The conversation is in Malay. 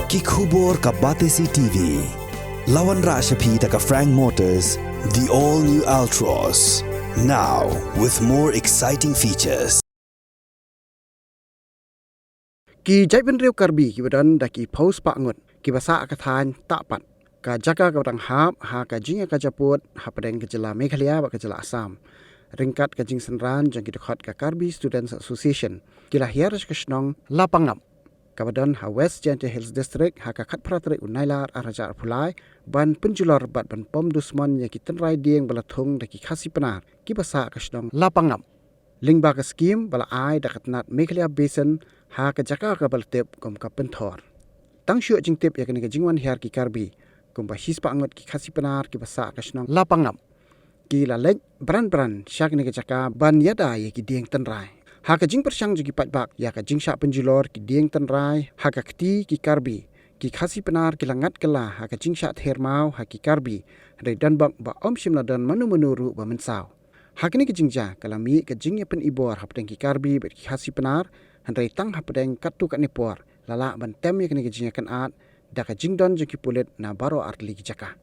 Kikhubor ka Batesi TV. Lawan Rashapi taka Frank Motors, the all-new Altros. Now, with more exciting features. Ki jai ben riu karbi ki badan da ki paus pa ngot ki basa akathan tak pat ka jaka ka batang hap ha ka jinga ka japut ha padeng ke jela Meghalaya ba ke jela Assam ringkat ka jing senran jang ki dekat ka Karbi Students Association ki la hiar ka snong lapangam ka badan ha West Jante Hills District ha ka khat pratre unailar araja pulai ban penjulor bat ban pom dusman ya ki tenrai dieng balathung da ki khasi penar ki basa ka snong lapangam lingba ka scheme bala ai da katnat Meghalaya Basin ha ka jaka ka baltep kom ka penthor tang shu jing tep ya ka jingwan hiar ki Karbi kom ba hispa angot ki khasi penar ki basa ka snong lapangam ki la lek bran syak ni ka jaka ban yada ya ki dieng tenrai ha ka jing persyang ji ki patbak ya ka jing syak penjulor ki dieng tenrai ha ka kti ki Karbi ki khasi penar ki langat kala ha ka jing syak thermau ha ki Karbi re dan bak ba om shimla dan manu ru ba mensau hakini ke jingja kalami ke jingnya pen ibor hapdeng ki Karbi bet ki khasi penar handai tang hapdeng katu kat nepor lala ban tem ya kini ke jingnya kan at da ka jingdon je ki pulet na baro artli ki jaka